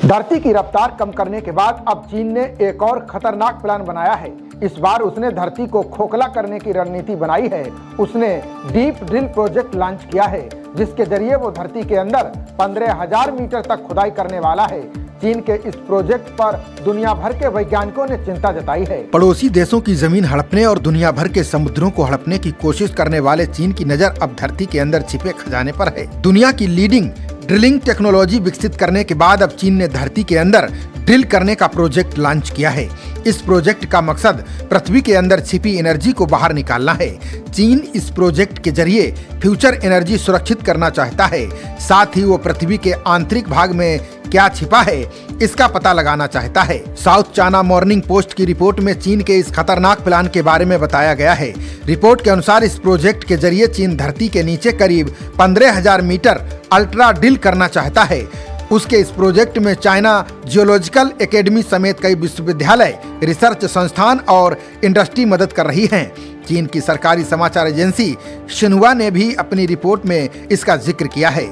धरती की रफ्तार कम करने के बाद अब चीन ने एक और खतरनाक प्लान बनाया है। इस बार उसने धरती को खोखला करने की रणनीति बनाई है। उसने डीप ड्रिल प्रोजेक्ट लॉन्च किया है, जिसके जरिए वो धरती के अंदर 15,000 मीटर तक खुदाई करने वाला है। चीन के इस प्रोजेक्ट पर दुनिया भर के वैज्ञानिकों ने चिंता जताई है। पड़ोसी देशों की जमीन हड़पने और दुनिया भर के समुद्रों को हड़पने की कोशिश करने वाले चीन की नजर अब धरती के अंदर छिपे खजाने पर है। दुनिया की लीडिंग ड्रिलिंग टेक्नोलॉजी विकसित करने के बाद अब चीन ने धरती के अंदर ड्रिल करने का प्रोजेक्ट लॉन्च किया है। इस प्रोजेक्ट का मकसद पृथ्वी के अंदर छिपी एनर्जी को बाहर निकालना है। चीन इस प्रोजेक्ट के जरिए फ्यूचर एनर्जी सुरक्षित करना चाहता है। साथ ही वो पृथ्वी के आंतरिक भाग में क्या छिपा है इसका पता लगाना चाहता है। साउथ चाइना मॉर्निंग पोस्ट की रिपोर्ट में चीन के इस खतरनाक प्लान के बारे में बताया गया है। रिपोर्ट के अनुसार इस प्रोजेक्ट के जरिए चीन धरती के नीचे करीब 15,000 मीटर अल्ट्रा ड्रिल करना चाहता है। उसके इस प्रोजेक्ट में चाइना जियोलॉजिकल एकेडमी समेत कई विश्वविद्यालय, रिसर्च संस्थान और इंडस्ट्री मदद कर रही हैं। चीन की सरकारी समाचार एजेंसी शिन्हुआ ने भी अपनी रिपोर्ट में इसका जिक्र किया है।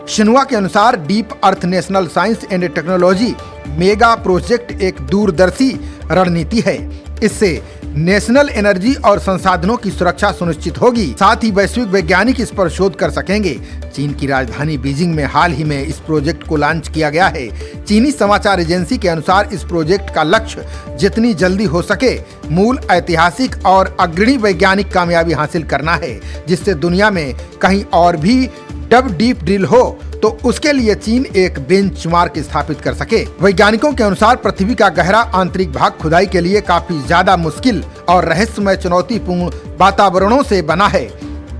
शिन्हुआ के अनुसार deep earth national science and technology mega project एक दूरदर्शी रणनीति है। इससे नेशनल एनर्जी और संसाधनों की सुरक्षा सुनिश्चित होगी। साथ ही वैश्विक वैज्ञानिक इस पर शोध कर सकेंगे। चीन की राजधानी बीजिंग में हाल ही में इस प्रोजेक्ट को लॉन्च किया गया है। चीनी समाचार एजेंसी के अनुसार इस प्रोजेक्ट का लक्ष्य जितनी जल्दी हो सके मूल ऐतिहासिक और अग्रणी वैज्ञानिक कामयाबी हासिल करना है, जिससे दुनिया में कहीं और भी जब डीप ड्रिल हो तो उसके लिए चीन एक बेंचमार्क स्थापित कर सके। वैज्ञानिकों के अनुसार पृथ्वी का गहरा आंतरिक भाग खुदाई के लिए काफी ज्यादा मुश्किल और रहस्यमय चुनौतीपूर्ण वातावरणों से बना है।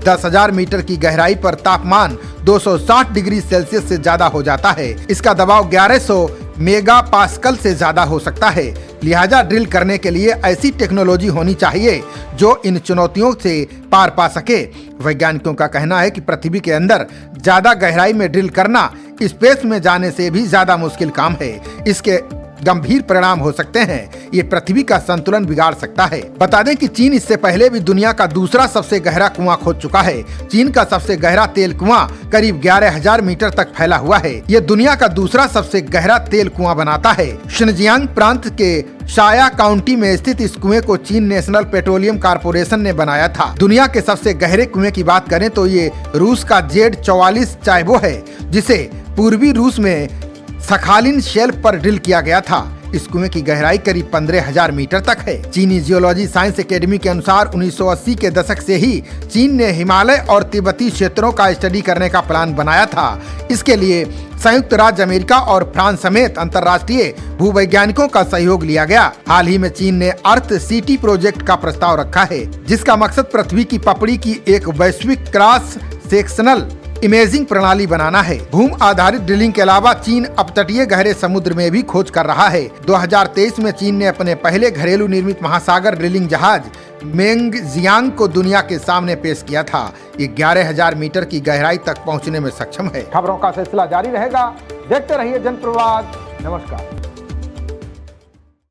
10,000 मीटर की गहराई पर तापमान 260 डिग्री सेल्सियस से ज्यादा हो जाता है। इसका दबाव 1100 मेगा पास्कल से ज्यादा हो सकता है। लिहाजा ड्रिल करने के लिए ऐसी टेक्नोलॉजी होनी चाहिए जो इन चुनौतियों से पार पा सके। वैज्ञानिकों का कहना है कि पृथ्वी के अंदर ज्यादा गहराई में ड्रिल करना स्पेस में जाने से भी ज्यादा मुश्किल काम है। इसके गंभीर परिणाम हो सकते हैं। ये पृथ्वी का संतुलन बिगाड़ सकता है। बता दें कि चीन इससे पहले भी दुनिया का दूसरा सबसे गहरा कुआं खोद चुका है। चीन का सबसे गहरा तेल कुआं करीब 11,000 मीटर तक फैला हुआ है। ये दुनिया का दूसरा सबसे गहरा तेल कुआं बनाता है। शिनजियांग प्रांत के शाया काउंटी में स्थित इस कुएं को चीन नेशनल पेट्रोलियम कारपोरेशन ने बनाया था। दुनिया के सबसे गहरे कुएं की बात करें तो ये रूस का Z44 चाइबो है, जिसे पूर्वी रूस में सखालिन शेल्फ पर ड्रिल किया गया था। इस कुएं की गहराई करीब 15,000 मीटर तक है। चीनी जियोलॉजी साइंस एकेडमी के अनुसार 1980 के दशक से ही चीन ने हिमालय और तिब्बती क्षेत्रों का स्टडी करने का प्लान बनाया था। इसके लिए संयुक्त राज्य अमेरिका और फ्रांस समेत अंतर्राष्ट्रीय भूवैज्ञानिकों का सहयोग लिया गया। हाल ही में चीन ने अर्थ सिटी प्रोजेक्ट का प्रस्ताव रखा है, जिसका मकसद पृथ्वी की पपड़ी की एक वैश्विक क्रॉस सेक्शनल इमेजिंग प्रणाली बनाना है। भूमि आधारित ड्रिलिंग के अलावा चीन अब तटीय गहरे समुद्र में भी खोज कर रहा है। 2023 में चीन ने अपने पहले घरेलू निर्मित महासागर ड्रिलिंग जहाज मेंगजियांग को दुनिया के सामने पेश किया था। ये 11,000 मीटर की गहराई तक पहुंचने में सक्षम है। खबरों का सिलसिला जारी रहेगा। देखते रहिए जनप्रवाद। नमस्कार।